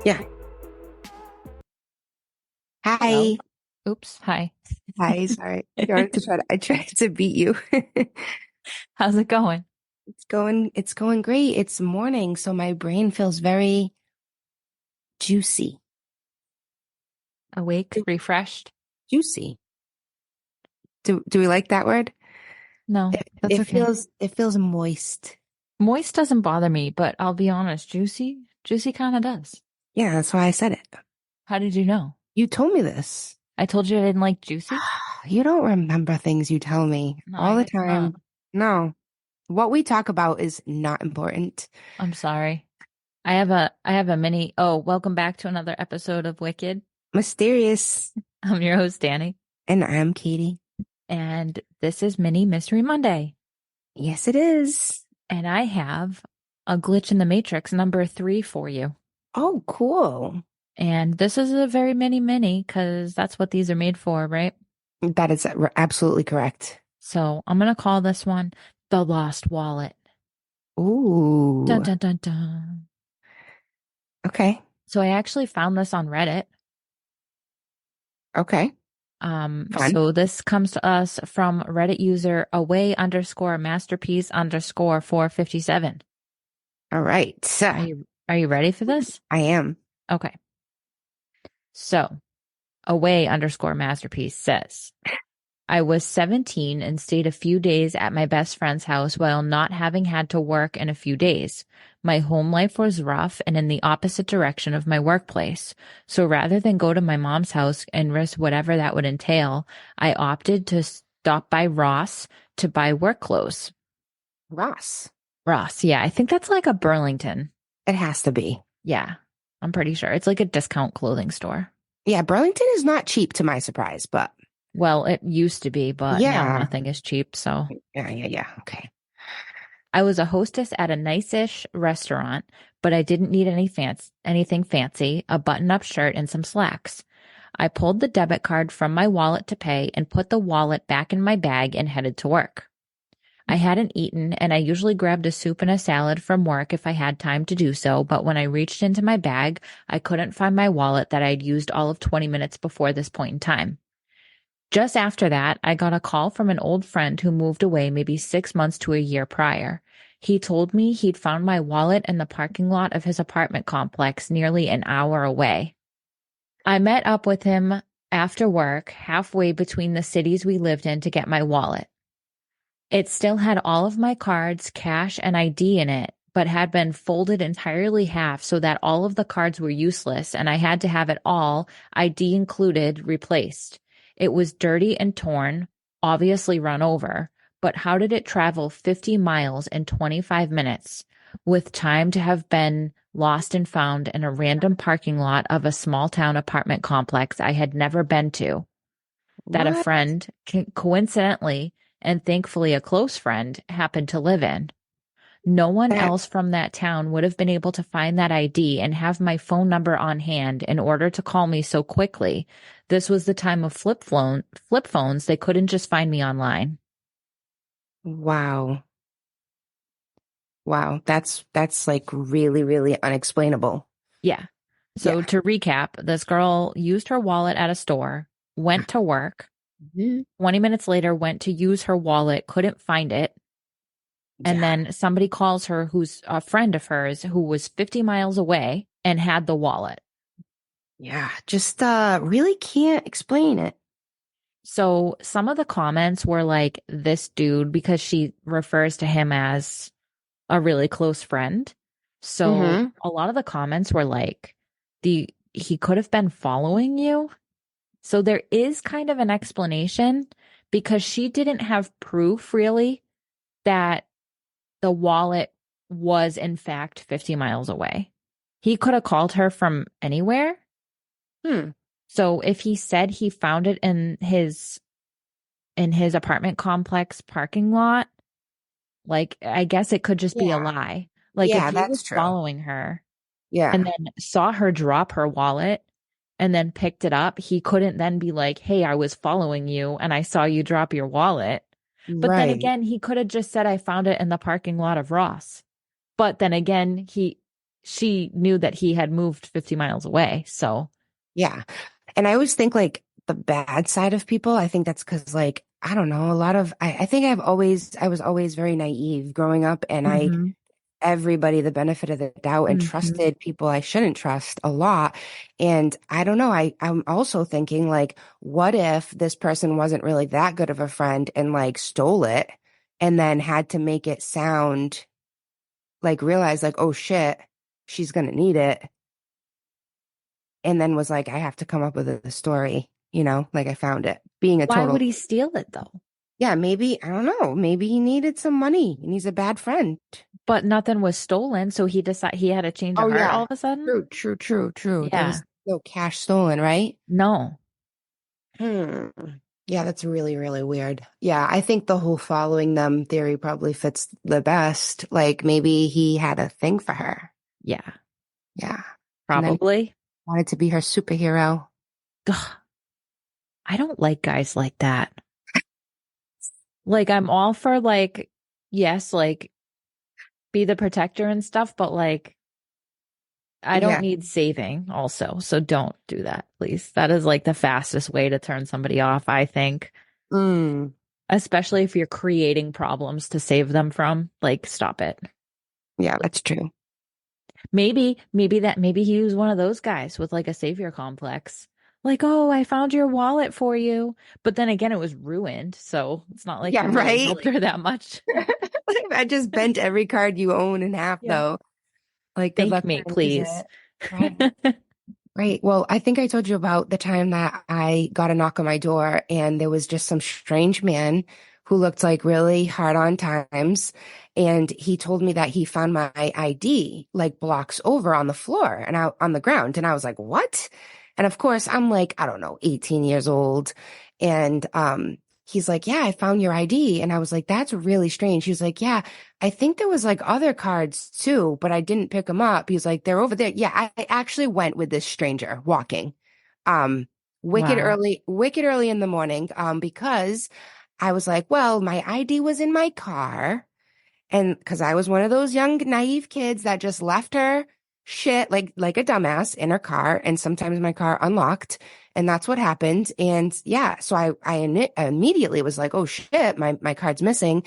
Yeah. Hello. Hi. Oops. Hi. Hi. Sorry. I tried to beat you. How's it going? It's going great. It's morning, so my brain feels very juicy. Awake? Refreshed? Juicy. Do we like that word? No, It, that's it okay. feels it feels moist. Moist doesn't bother me, but I'll be honest, juicy? Juicy kind of does. Yeah, that's why I said it. How did you know? You told me this. I told you I didn't like juicy? You don't remember things you tell me No, I all the guess not. time. No. What we talk about is not important. I'm sorry. I have a mini. Oh, welcome back to another episode of Wicked. Mysterious. I'm your host, Danie, And I'm Katie. and this is Mini Mystery Monday. Yes, it is. And I have a glitch in the Matrix number 3 for you. Oh, cool. And this is a very mini because that's what these are made for, right? That is absolutely correct. So I'm gonna call this one the Lost Wallet. Dun Ooh. dun dun dun. Okay. So I actually found this on Reddit. Okay. Fun. So this comes to us from Reddit user away underscore masterpiece underscore 457. All right. Are you ready for this? I am. Okay. So away underscore masterpiece says, I was 17 and stayed a few days at my best friend's house while not having had to work in a few days. My home life was rough and in the opposite direction of my workplace. So rather than go to my mom's house and risk whatever that would entail, I opted to stop by Ross to buy work clothes. Ross. Ross, yeah, I think that's like a Burlington. It has to be. Yeah, I'm pretty sure. It's like a discount clothing store. Yeah, Burlington is not cheap to my surprise, but Well, it used to be, but now yeah. nothing is cheap, so. Yeah. Okay. I was a hostess at a nice-ish restaurant, but I didn't need anything fancy, a button-up shirt and some slacks. I pulled the debit card from my wallet to pay and put the wallet back in my bag and headed to work. I hadn't eaten, and I usually grabbed a soup and a salad from work if I had time to do so, but when I reached into my bag, I couldn't find my wallet that I'd used all of 20 minutes before this point in time. Just after that, I got a call from an old friend who moved away maybe 6 months to a year prior. He told me he'd found my wallet in the parking lot of his apartment complex nearly an hour away. I met up with him after work, halfway between the cities we lived in to get my wallet. It still had all of my cards, cash, and ID in it, but had been folded entirely half so that all of the cards were useless and I had to have it all, ID included, replaced. It was dirty and torn, obviously run over, but how did it travel 50 miles in 25 minutes with time to have been lost and found in a random parking lot of a small town apartment complex I had never been to, that a What? friend, coincidentally, and thankfully a close friend, happened to live in? No one That else from that town would have been able to find that ID and have my phone number on hand in order to call me so quickly. This was the time of flip phones. They couldn't just find me online. wow. Wow. That's like really, really unexplainable. Yeah. So Yeah. to recap, this girl used her wallet at a store, went to work, Mhm. 20 minutes later went to use her wallet, couldn't find it. And Yeah. then somebody calls her who's a friend of hers who was 50 miles away and had the wallet. Yeah. Just really can't explain it. So some of the comments were like, this dude, because she refers to him as a really close friend. So Mm-hmm. a lot of the comments were like, he could have been following you. So there is kind of an explanation because she didn't have proof really that the wallet was in fact 50 miles away. He could have called her from anywhere. Hmm. So if he said he found it in his apartment complex parking lot, like I guess it could just be a Yeah. lie. Like if Yeah, he that's was true. following her and Yeah. then saw her drop her wallet and then picked it up, he couldn't then be like, "Hey, I was following you and I saw you drop your wallet." But then Right. again, he could have just said, "I found it in the parking lot of Ross." But then again, she knew that he had moved 50 miles away. So, Yeah. And I always think like the bad side of people, I think that's because like, I don't know, a lot of I think I was always very naive growing up and I hmm everybody the benefit of the doubt and hmm trusted people I shouldn't trust a lot. And I don't know, I'm also thinking like, what if this person wasn't really that good of a friend and like stole it and then had to make it sound like realize like, oh shit, she's gonna need it. And then was like, I have to come up with a story, like I found it. Being a Why would total, he steal it though? yeah, maybe, I don't know, maybe he needed some money and he's a bad friend. But nothing was stolen, so he decided he had a change of Oh, heart yeah. all of a sudden? True, true, true, true. There Yeah. was no cash stolen, right? No. Hmm. Yeah, that's really, really weird. Yeah, I think the whole following them theory probably fits the best. Like maybe he had a thing for her. Yeah. Yeah. And then Probably. wanted to be her superhero. Ugh, I don't like guys like that. Like I'm all for like yes, like be the protector and stuff, but like I don't Yeah. need saving also. So don't do that, please. That is like the fastest way to turn somebody off, I think. Mm. Especially if you're creating problems to save them from, like stop it. Yeah, that's true. Maybe he was one of those guys with like a savior complex. Like, oh, I found your wallet for you. But then again, it was ruined. So it's not like Yeah, he really right? helped her that much. Like, I just bent every card you own in half, Yeah. though. Like, good Thank luck me, trying to use please. it. Right. Right. Well, I think I told you about the time that I got a knock on my door and there was just some strange man who looked like really hard on times. And he told me that he found my ID like blocks over on the floor and out on the ground. And I was like, what? And of course, I'm like, I don't know, 18 years old. And, he's like, yeah, I found your ID. And I was like, that's really strange. He was like, yeah, I think there was like other cards too, but I didn't pick them up. He's like, they're over there. Yeah, I actually went with this stranger walking, um, Wow. wicked early in the morning, because I was like, well, my ID was in my car. And because I was one of those young, naive kids that just left her shit like a dumbass in her car. And sometimes my car unlocked. And that's what happened. And yeah, so I immediately was like, oh shit, my card's missing.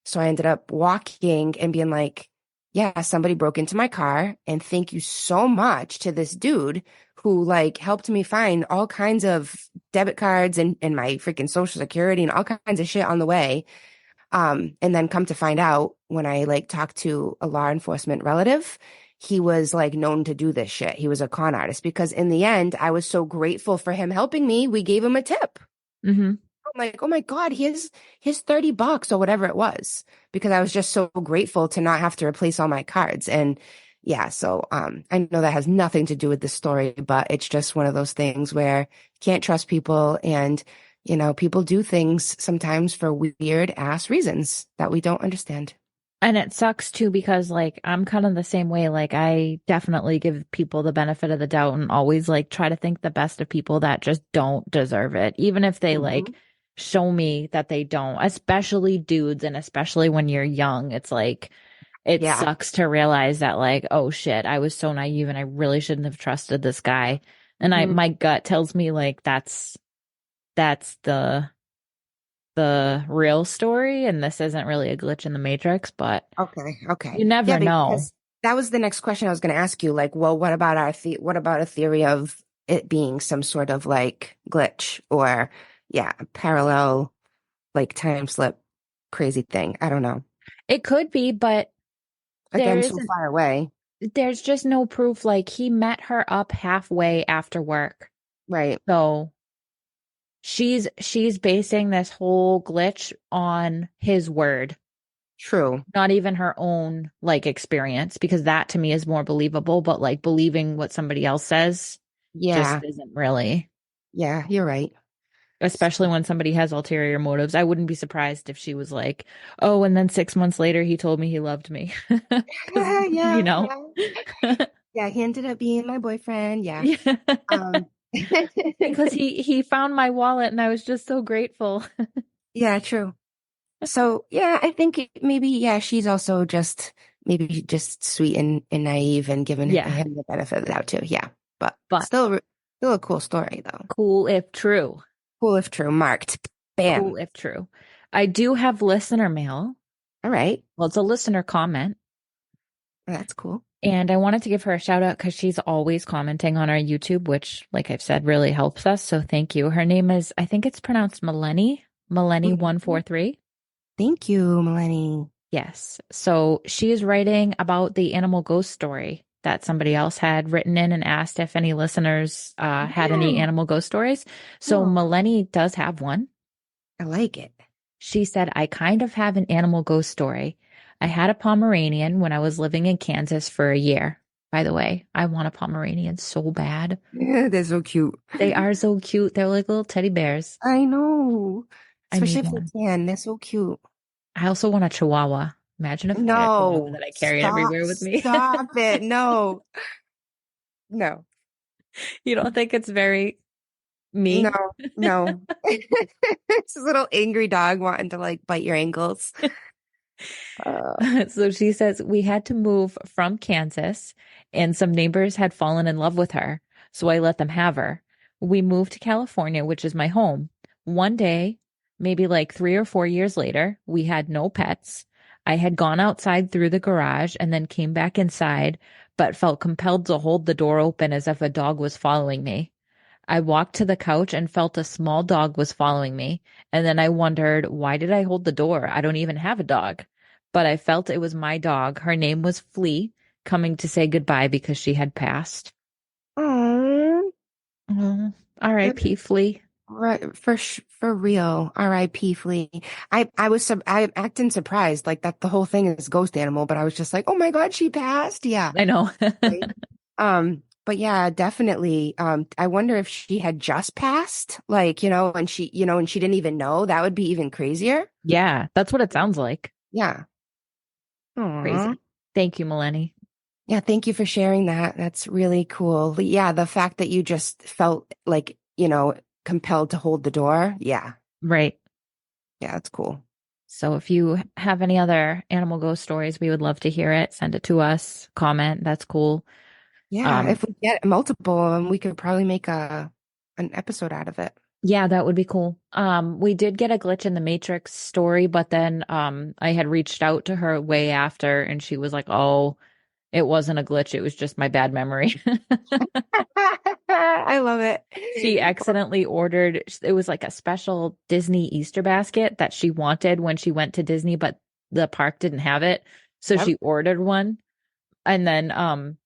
So I ended up walking and being like, yeah, somebody broke into my car. And thank you so much to this dude who like helped me find all kinds of debit cards and my freaking social security and all kinds of shit on the way. And then come to find out when I like talked to a law enforcement relative, he was like known to do this shit. He was a con artist because in the end, I was so grateful for him helping me. We gave him a tip. hmm I'm like, oh my God, here's $30 or whatever it was, because I was just so grateful to not have to replace all my cards. And yeah, so I know that has nothing to do with the story, but it's just one of those things where you can't trust people and people do things sometimes for weird ass reasons that we don't understand. And it sucks too because like I'm kind of the same way. Like I definitely give people the benefit of the doubt and always like try to think the best of people that just don't deserve it. Even if they like Mhm. show me that they don't, especially dudes and especially when you're young, it's like it Yeah. sucks to realize that like, oh shit, I was so naive and I really shouldn't have trusted this guy. And I hmm my gut tells me like that's the real story and this isn't really a glitch in the matrix, but Okay. Okay. you Yeah, never know. because that was the next question I was going to ask you. Like, well, what about what about a theory of it being some sort of like glitch or yeah, parallel like time slip crazy thing? I don't know. It could be, but there Again, so isn't, far away. there's just no proof. Like he met her up halfway after work. Right. So she's basing this whole glitch on his word, True. not even her own like experience, because that to me is more believable, but like believing what somebody else says just Yeah. isn't really. Yeah, you're right. Especially when somebody has ulterior motives. I wouldn't be surprised if she was like, oh, and then 6 months later, he told me he loved me. Because, you Yeah, know, yeah. Yeah, he ended up being my boyfriend. Yeah. yeah. Um, Because he found my wallet and I was just so grateful. yeah, true. So yeah, I think maybe, yeah, she's also just maybe just sweet and naive and giving Yeah, him the benefit of the doubt too. Yeah. But but still a cool story though. cool if true. Cool if true. Marked. Cool Bam. if true. I do have listener mail. All right. Well, it's a listener comment. That's cool. And I wanted to give her a shout out because she's always commenting on our YouTube, which, like I've said, really helps us. So thank you. Her name is, I think it's pronounced Mhm. Melanie143. Thank you, Melanie. Yes. So she is writing about the animal ghost story that somebody else had written in and asked if any listeners had any Yeah. animal ghost stories. So Oh, Melanie does have one. I like it. She said, I kind of have an animal ghost story. I had a Pomeranian when I was living in Kansas for a year. By the way, I want a Pomeranian so bad. Yeah, they're so cute. They are so cute. They're like little teddy bears. I know. I Especially need if they one. can. They're so cute. I also want a Chihuahua. Imagine if I had a Chihuahua No, that I carried everywhere with me. stop it. No, no, You don't think it's very no, me? no. It's this little angry dog wanting to like bite your ankles. Uh, So she says, we had to move from Kansas, and some neighbors had fallen in love with her. So I let them have her. We moved to California, which is my home. One day, maybe like 3 or 4 years later, we had no pets. I had gone outside through the garage and then came back inside, but felt compelled to hold the door open as if a dog was following me. I walked to the couch and felt a small dog was following me. And then I wondered, why did I hold the door? I don't even have a dog. But I felt it was my dog. Her name was Flea, coming to say goodbye because she had passed. oh, Oh, R.I.P. Flea. right for real. R.I.P. Flea. I'm acting surprised like that the whole thing is ghost animal, but I was just like, oh my God, she passed. Yeah. I know. Right. But yeah, definitely. I wonder if she had just passed, like, and she didn't even know. That would be even crazier. Yeah, that's what it sounds like. Yeah. Aw. Crazy. Thank you, Melanie. Yeah, thank you for sharing that. That's really cool. Yeah, the fact that you just felt like, compelled to hold the door. Yeah. Right. Yeah, that's cool. So if you have any other animal ghost stories, we would love to hear it. Send it to us, comment. That's cool. Yeah, Um, if we get multiple of them, we could probably make an episode out of it. Yeah, that would be cool. We did get a glitch in the Matrix story, but then I had reached out to her way after and she was like, "Oh, it wasn't a glitch, it was just my bad memory." I love it. She accidentally ordered it was like a special Disney Easter basket that she wanted when she went to Disney, but the park didn't have it. So Yep. she ordered one and then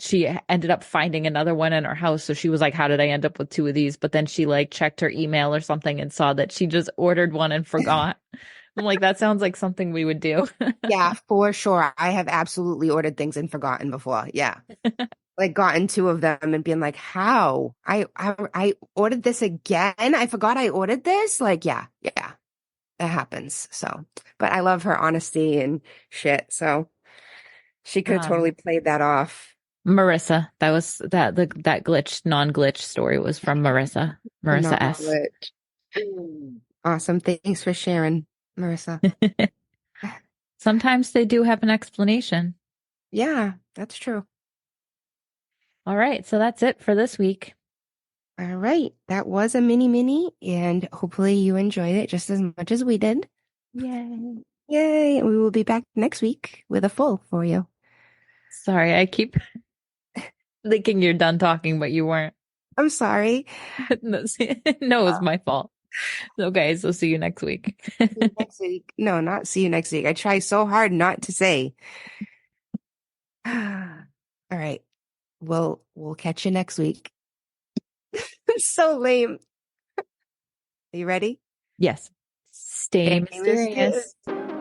she ended up finding another one in her house. So she was like, how did I end up with two of these? But then she like checked her email or something and saw that she just ordered one and forgot. I'm like, that sounds like something we would do. Yeah, for sure. I have absolutely ordered things and forgotten before. Yeah. Like gotten two of them and being like, how? I ordered this again. I forgot I ordered this. Like, yeah, yeah, that happens. So, but I love her honesty and shit. So she could have Um, totally played that off. Marissa, that glitch, non-glitch story was from Marissa. The Marissa S. knowledge. Awesome. Thanks for sharing, Marissa. Sometimes they do have an explanation. Yeah, that's true. All right, so that's it for this week. All right. That was a mini, and hopefully you enjoyed it just as much as we did. Yay. Yay. We will be back next week with a full for you. Sorry, I keep thinking you're done talking, but you weren't. I'm sorry. No, no, it was my fault. Okay, so see you next week. See you next week. No, not see you next week. I try so hard not to say. All right. We'll catch you next week. It's so lame. Are you ready? Yes. Stay Stay mysterious. mysterious.